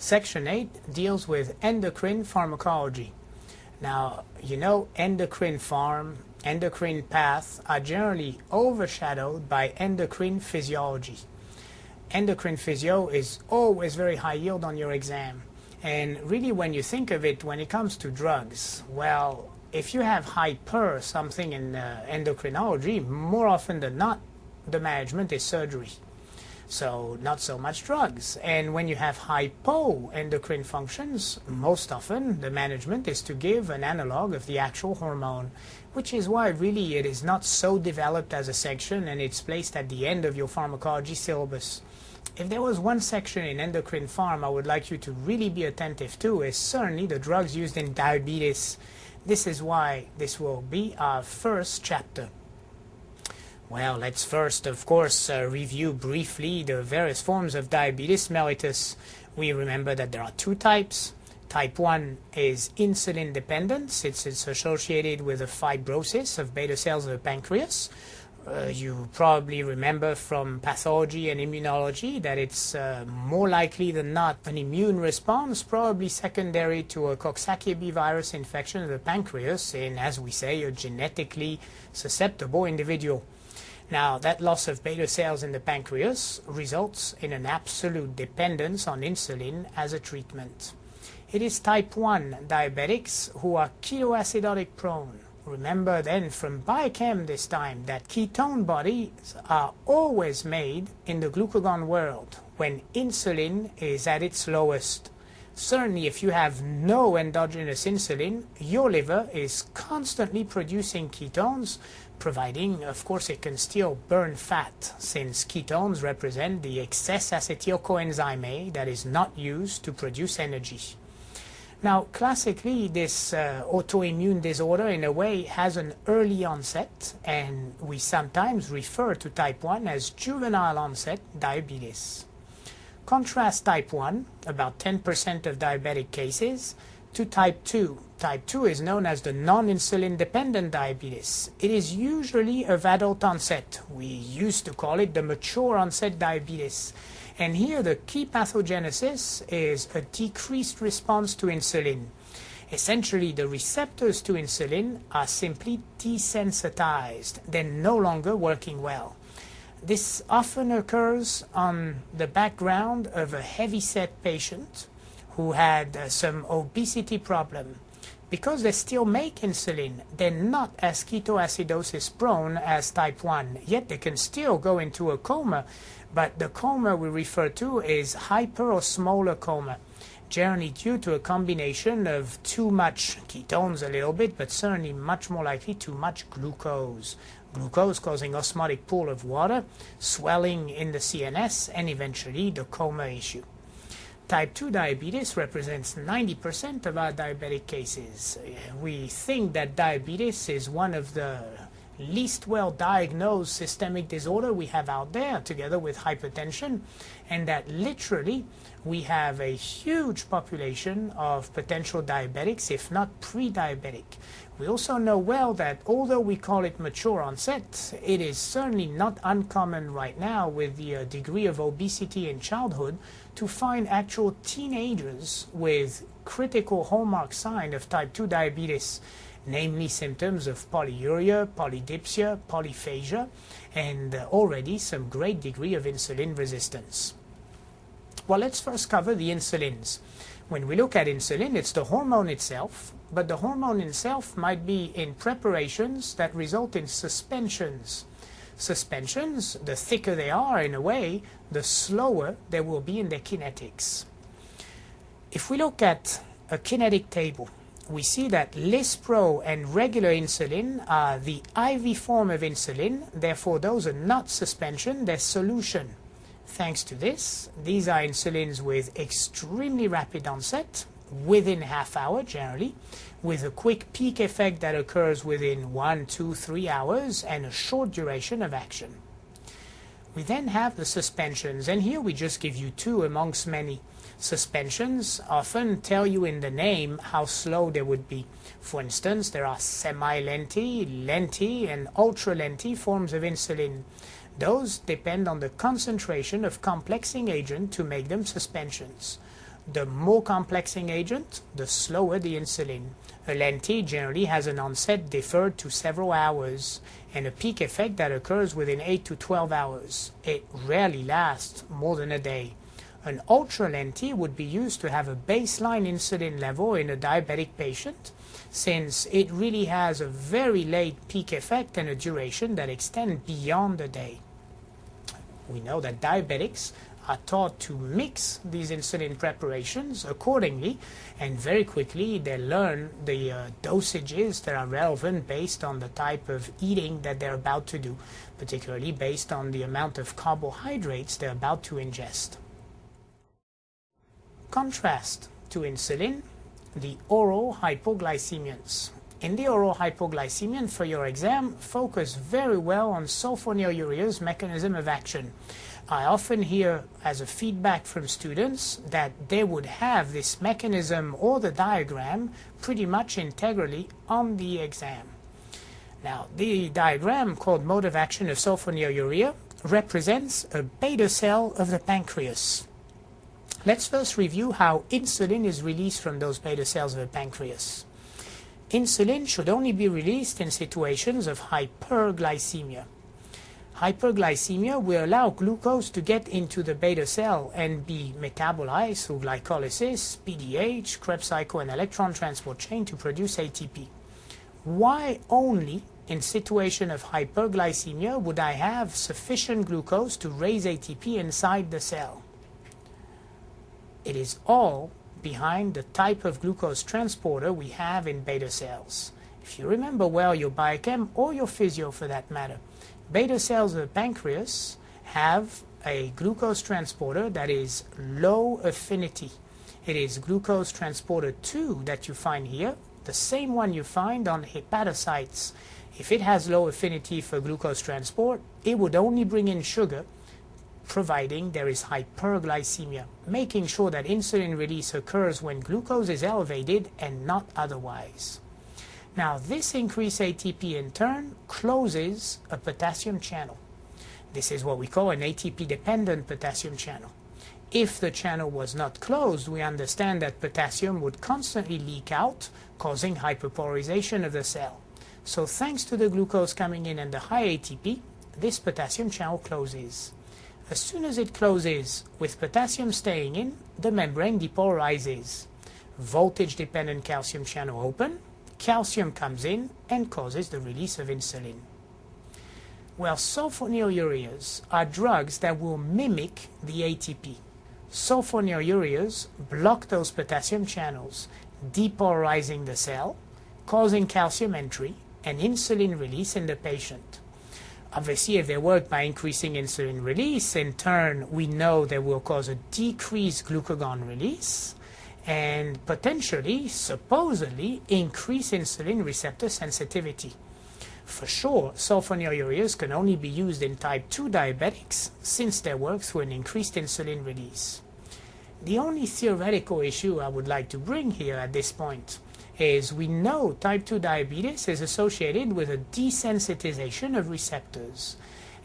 Section 8 deals with endocrine pharmacology. Now, you know, endocrine path are generally overshadowed by endocrine physiology. Endocrine physio is always very high yield on your exam. And really, when you think of it, when it comes to drugs, well, if you have hyper something in endocrinology, more often than not, the management is surgery. So not so much drugs. And when you have hypoendocrine functions, most often the management is to give an analog of the actual hormone, which is why really it is not so developed as a section, and it's placed at the end of your pharmacology syllabus. If there was one section in endocrine pharm I would like you to really be attentive to, is certainly the drugs used in diabetes. This is why this will be our first chapter. Well, let's first, of course, review briefly the various forms of diabetes mellitus. We remember that there are two types. Type 1 is insulin dependence. It's associated with a fibrosis of beta cells of the pancreas. You probably remember from pathology and immunology that it's more likely than not an immune response, probably secondary to a Coxsackie B virus infection of the pancreas in, as we say, a genetically susceptible individual. Now, that loss of beta cells in the pancreas results in an absolute dependence on insulin as a treatment. It is type 1 diabetics who are ketoacidotic prone. Remember then from biochem this time that ketone bodies are always made in the glucagon world when insulin is at its lowest. Certainly if you have no endogenous insulin, your liver is constantly producing ketones, providing, of course, it can still burn fat, since ketones represent the excess acetyl coenzyme A that is not used to produce energy. Now, classically, this autoimmune disorder, in a way, has an early onset, and we sometimes refer to type 1 as juvenile onset diabetes. Contrast type 1, about 10% of diabetic cases, to type 2. Type 2 is known as the non-insulin dependent diabetes. It is usually of adult onset. We used to call it the mature onset diabetes. And here the key pathogenesis is a decreased response to insulin. Essentially, the receptors to insulin are simply desensitized. They're no longer working well. This often occurs on the background of a heavy-set patient who had some obesity problem. Because they still make insulin, they're not as ketoacidosis prone as type 1, yet they can still go into a coma, but the coma we refer to is hyperosmolar coma, generally due to a combination of too much ketones a little bit, but certainly much more likely too much glucose. Glucose causing osmotic pool of water, swelling in the CNS, and eventually the coma issue. Type 2 diabetes represents 90% of our diabetic cases. We think that diabetes is one of the least well diagnosed systemic disorder we have out there, together with hypertension, and that literally we have a huge population of potential diabetics, if not pre-diabetic. We also know well that although we call it mature onset, it is certainly not uncommon right now with the degree of obesity in childhood to find actual teenagers with critical hallmark sign of type 2 diabetes, namely symptoms of polyuria, polydipsia, polyphagia, and already some great degree of insulin resistance. Well, let's first cover the insulins. When we look at insulin, it's the hormone itself, but the hormone itself might be in preparations that result in suspensions. Suspensions, the thicker they are in a way, the slower they will be in their kinetics. If we look at a kinetic table, we see that Lispro and regular insulin are the IV form of insulin, therefore those are not suspension, they're solution. Thanks to this, these are insulins with extremely rapid onset, within half hour generally, with a quick peak effect that occurs within 1, 2, 3 hours and a short duration of action. We then have the suspensions, and here we just give you two amongst many. Suspensions often tell you in the name how slow they would be. For instance, there are semi-lenti, lenti, and ultra-lenti forms of insulin. Those depend on the concentration of complexing agent to make them suspensions. The more complexing agent, the slower the insulin. A lenti generally has an onset deferred to several hours and a peak effect that occurs within 8 to 12 hours. It rarely lasts more than a day. An ultra lenti would be used to have a baseline insulin level in a diabetic patient, since it really has a very late peak effect and a duration that extends beyond a day. We know that diabetics are taught to mix these insulin preparations accordingly, and very quickly they learn the dosages that are relevant based on the type of eating that they're about to do, particularly based on the amount of carbohydrates they're about to ingest. Contrast to insulin, the oral hypoglycemians. In the oral hypoglycemian for your exam, focus very well on sulfonylurea's mechanism of action. I often hear as a feedback from students that they would have this mechanism or the diagram pretty much integrally on the exam. Now, the diagram called mode of action of sulfonylurea represents a beta cell of the pancreas. Let's first review how insulin is released from those beta cells of the pancreas. Insulin should only be released in situations of hyperglycemia. Hyperglycemia will allow glucose to get into the beta cell and be metabolized through glycolysis, PDH, Krebs cycle, and electron transport chain to produce ATP. Why only in situation of hyperglycemia would I have sufficient glucose to raise ATP inside the cell? It is all behind the type of glucose transporter we have in beta cells. If you remember well your biochem or your physio for that matter, beta cells of the pancreas have a glucose transporter that is low affinity. It is glucose transporter 2 that you find here, the same one you find on hepatocytes. If it has low affinity for glucose transport, it would only bring in sugar, providing there is hyperglycemia, making sure that insulin release occurs when glucose is elevated and not otherwise. Now, this increased ATP in turn closes a potassium channel. This is what we call an ATP-dependent potassium channel. If the channel was not closed, we understand that potassium would constantly leak out, causing hyperpolarization of the cell. So thanks to the glucose coming in and the high ATP, this potassium channel closes. As soon as it closes, with potassium staying in, the membrane depolarizes. Voltage-dependent calcium channel open, calcium comes in and causes the release of insulin. Well, sulfonylureas are drugs that will mimic the ATP. Sulfonylureas block those potassium channels, depolarizing the cell, causing calcium entry and insulin release in the patient. Obviously, if they work by increasing insulin release, in turn, we know they will cause a decreased glucagon release and potentially, supposedly, increase insulin receptor sensitivity. For sure, sulfonylureas can only be used in type 2 diabetics since they work through an increased insulin release. The only theoretical issue I would like to bring here at this point is we know type 2 diabetes is associated with a desensitization of receptors.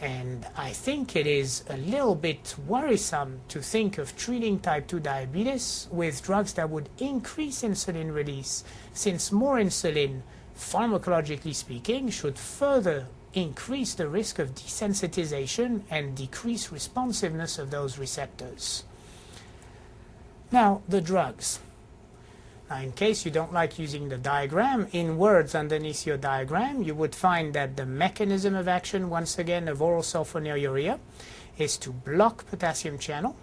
And I think it is a little bit worrisome to think of treating type 2 diabetes with drugs that would increase insulin release, since more insulin, pharmacologically speaking, should further increase the risk of desensitization and decrease responsiveness of those receptors. Now, the drugs. Now, in case you don't like using the diagram, in words underneath your diagram, you would find that the mechanism of action, once again, of oral sulfonylurea is to block potassium channel.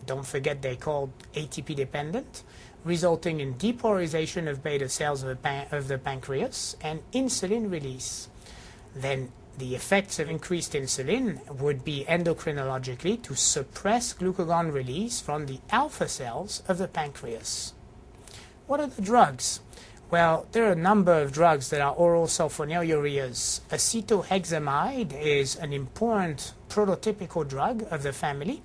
Don't forget they're called ATP dependent, resulting in depolarization of beta cells of the pancreas and insulin release. Then the effects of increased insulin would be endocrinologically to suppress glucagon release from the alpha cells of the pancreas. What are the drugs? Well, there are a number of drugs that are oral sulfonylureas. Acetohexamide is an important prototypical drug of the family.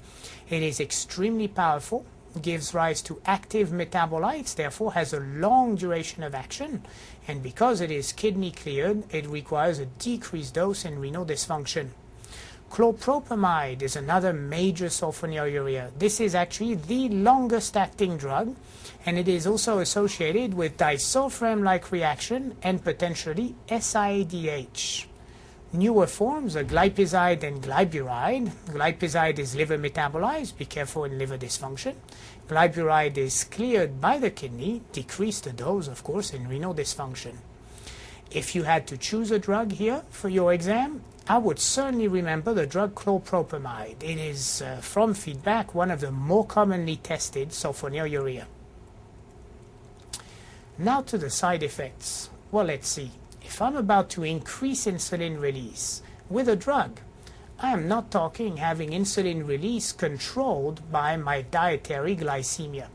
It is extremely powerful, gives rise to active metabolites, therefore has a long duration of action, and because it is kidney cleared, it requires a decreased dose in renal dysfunction. Chlorpropamide is another major sulfonylurea. This is actually the longest acting drug, and it is also associated with disulfiram-like reaction and potentially SIADH. Newer forms are glipizide and glyburide. Glipizide is liver metabolized, be careful in liver dysfunction. Glyburide is cleared by the kidney, decrease the dose, of course, in renal dysfunction. If you had to choose a drug here for your exam, I would certainly remember the drug chlorpropamide. It is, from feedback, one of the more commonly tested sulfonylurea. Now to the side effects. Well, let's see. If I'm about to increase insulin release with a drug, I am not talking having insulin release controlled by my dietary glycemia.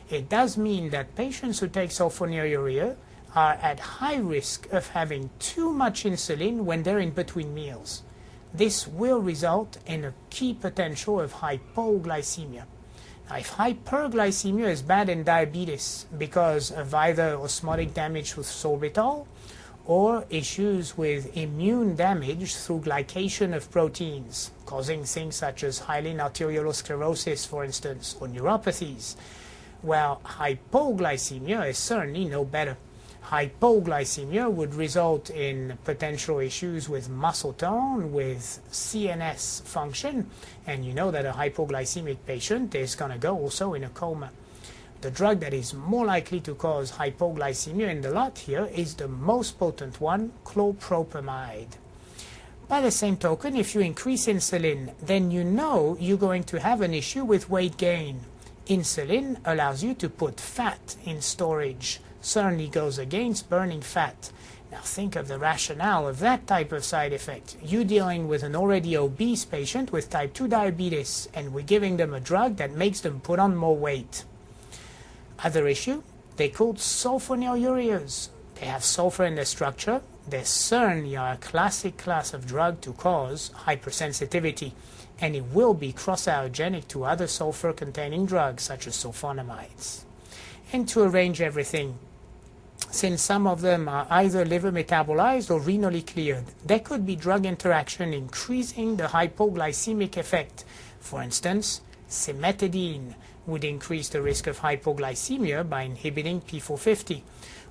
It does mean that patients who take sulfonylurea are at high risk of having too much insulin when they're in between meals. This will result in a key potential of hypoglycemia. Now, if hyperglycemia is bad in diabetes because of either osmotic damage with sorbitol or issues with immune damage through glycation of proteins, causing things such as hyaline arteriolosclerosis, for instance, or neuropathies, well, hypoglycemia is certainly no better. Hypoglycemia would result in potential issues with muscle tone, with CNS function, and you know that a hypoglycemic patient is going to go also in a coma. The drug that is more likely to cause hypoglycemia in the lot here is the most potent one, chlorpropamide. By the same token, if you increase insulin, then you know you're going to have an issue with weight gain. Insulin allows you to put fat in storage, certainly goes against burning fat. Now think of the rationale of that type of side effect. You're dealing with an already obese patient with type 2 diabetes, and we're giving them a drug that makes them put on more weight. Other issue, they're called sulfonylureas. They have sulfur in their structure. They certainly are a classic class of drug to cause hypersensitivity, and it will be cross-allergenic to other sulfur-containing drugs such as sulfonamides. And to arrange everything, since some of them are either liver metabolized or renally cleared, there could be drug interaction increasing the hypoglycemic effect. For instance, cimetidine would increase the risk of hypoglycemia by inhibiting P450.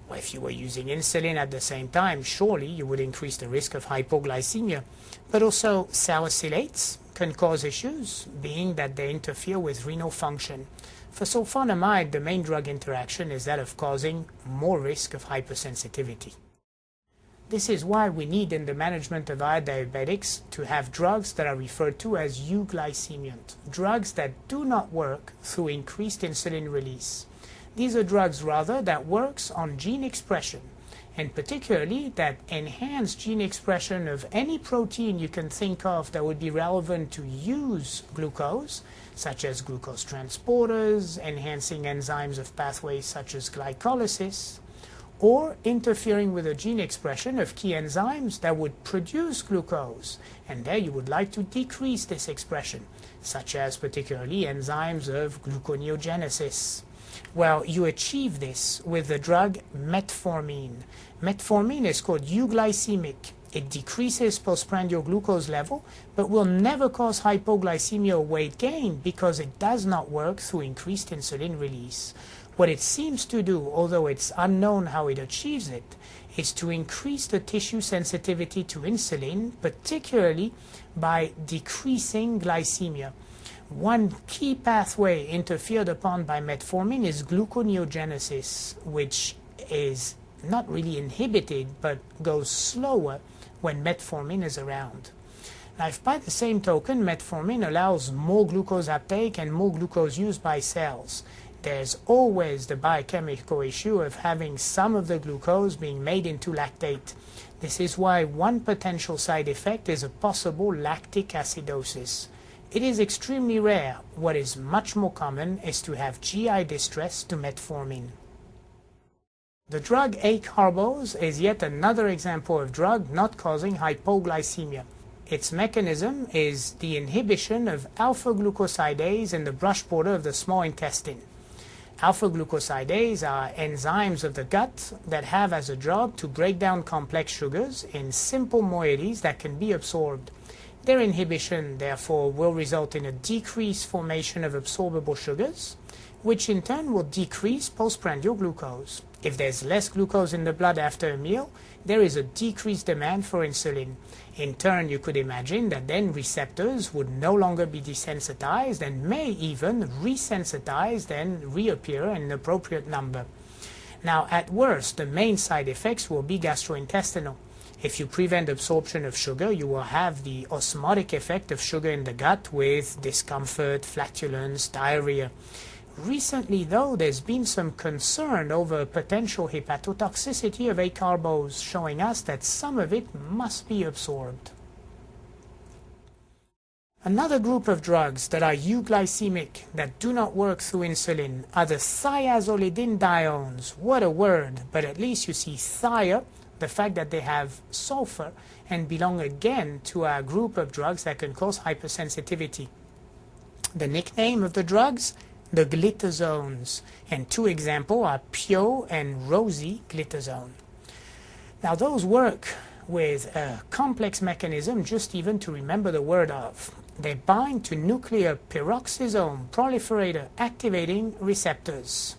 Well, if you were using insulin at the same time, surely you would increase the risk of hypoglycemia. But also salicylates can cause issues, being that they interfere with renal function. For sulfonamide, the main drug interaction is that of causing more risk of hypersensitivity. This is why we need in the management of our diabetics to have drugs that are referred to as euglycemiant, drugs that do not work through increased insulin release. These are drugs rather that works on gene expression, and particularly that enhance gene expression of any protein you can think of that would be relevant to use glucose, such as glucose transporters, enhancing enzymes of pathways such as glycolysis, or interfering with the gene expression of key enzymes that would produce glucose, and there you would like to decrease this expression, such as particularly enzymes of gluconeogenesis. Well, you achieve this with the drug metformin. Metformin is called euglycemic. It decreases postprandial glucose level, but will never cause hypoglycemia or weight gain because it does not work through increased insulin release. What it seems to do, although it's unknown how it achieves it, is to increase the tissue sensitivity to insulin, particularly by decreasing glycememia. One key pathway interfered upon by metformin is gluconeogenesis, which is not really inhibited but goes slower when metformin is around. Now, if by the same token metformin allows more glucose uptake and more glucose used by cells, there's always the biochemical issue of having some of the glucose being made into lactate. This is why one potential side effect is a possible lactic acidosis. It is extremely rare. What is much more common is to have GI distress to metformin. The drug acarbose is yet another example of drug not causing hypoglycemia. Its mechanism is the inhibition of alpha-glucosidase in the brush border of the small intestine. Alpha-glucosidase are enzymes of the gut that have as a job to break down complex sugars in simple moieties that can be absorbed. Their inhibition, therefore, will result in a decreased formation of absorbable sugars, which in turn will decrease postprandial glucose. If there's less glucose in the blood after a meal, there is a decreased demand for insulin. In turn, you could imagine that then receptors would no longer be desensitized and may even resensitized and reappear in an appropriate number. Now, at worst, the main side effects will be gastrointestinal. If you prevent absorption of sugar, you will have the osmotic effect of sugar in the gut with discomfort, flatulence, diarrhea. Recently, though, there's been some concern over potential hepatotoxicity of acarbose, showing us that some of it must be absorbed. Another group of drugs that are euglycemic, that do not work through insulin, are the thiazolidinediones. What a word, but at least you see thia, the fact that they have sulfur, and belong again to a group of drugs that can cause hypersensitivity. The nickname of the drugs? The glitazones, and two examples are Pio and Rosy glitazone. Now those work with a complex mechanism just even to remember the word of. They bind to nuclear peroxisome proliferator activating receptors.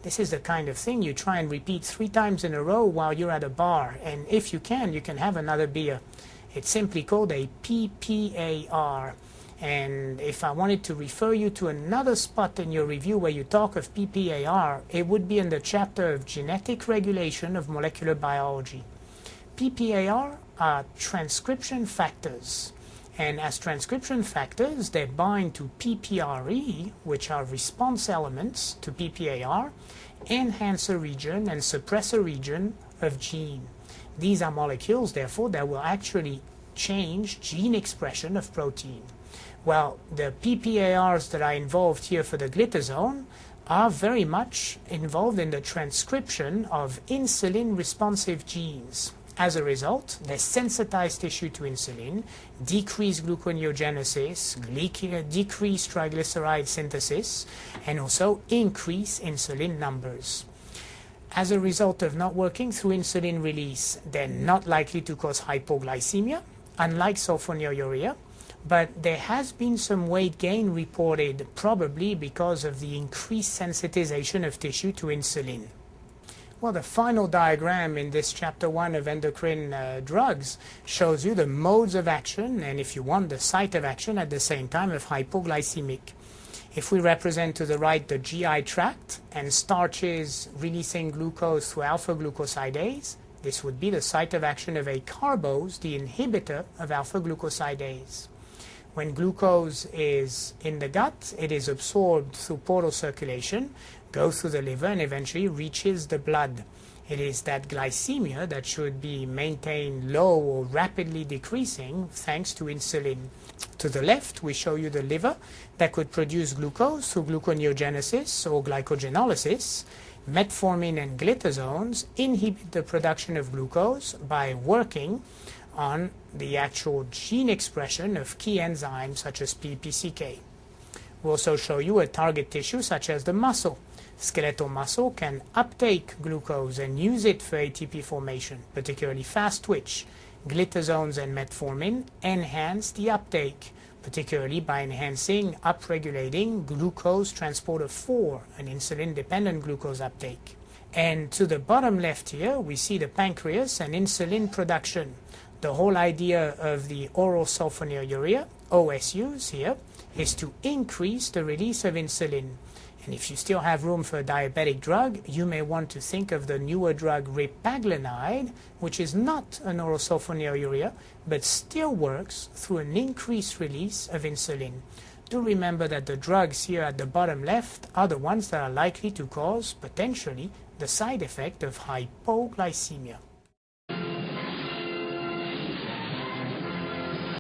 This is the kind of thing you try and repeat 3 times in a row while you're at a bar, and if you can have another beer. It's simply called a PPAR. And if I wanted to refer you to another spot in your review where you talk of PPAR, it would be in the chapter of genetic regulation of molecular biology. PPAR are transcription factors, and as transcription factors they bind to PPRE, which are response elements to PPAR, enhancer region and suppressor region of gene. These are molecules, therefore, that will actually change gene expression of protein. Well, the PPARs that are involved here for the glitazone are very much involved in the transcription of insulin-responsive genes. As a result, they sensitize tissue to insulin, decrease gluconeogenesis, decrease triglyceride synthesis, and also increase insulin numbers. As a result of not working through insulin release, they're not likely to cause hypoglycemia, unlike sulfonylurea, but there has been some weight gain reported, probably because of the increased sensitization of tissue to insulin. Well, the final diagram in this chapter 1 of endocrine drugs shows you the modes of action, and if you want, the site of action at the same time of hypoglycemic. If we represent to the right the GI tract and starches releasing glucose through alpha-glucosidase, this would be the site of action of acarbose, the inhibitor of alpha-glucosidase. When glucose is in the gut, it is absorbed through portal circulation, goes through the liver, and eventually reaches the blood. It is that glycemia that should be maintained low or rapidly decreasing thanks to insulin. To the left, we show you the liver that could produce glucose through gluconeogenesis or glycogenolysis. Metformin and glitazones inhibit the production of glucose by working on the actual gene expression of key enzymes such as PPCK. We'll also show you a target tissue such as the muscle. Skeletal muscle can uptake glucose and use it for ATP formation, particularly fast twitch. Glitazones and metformin enhance the uptake, particularly by enhancing upregulating glucose transporter 4, an insulin-dependent glucose uptake. And to the bottom left here, we see the pancreas and insulin production. The whole idea of the oral sulfonylurea, OSUs here, is to increase the release of insulin. And if you still have room for a diabetic drug, you may want to think of the newer drug ripaglinide, which is not an oral sulfonylurea, but still works through an increased release of insulin. Do remember that the drugs here at the bottom left are the ones that are likely to cause, potentially, the side effect of hypoglycemia.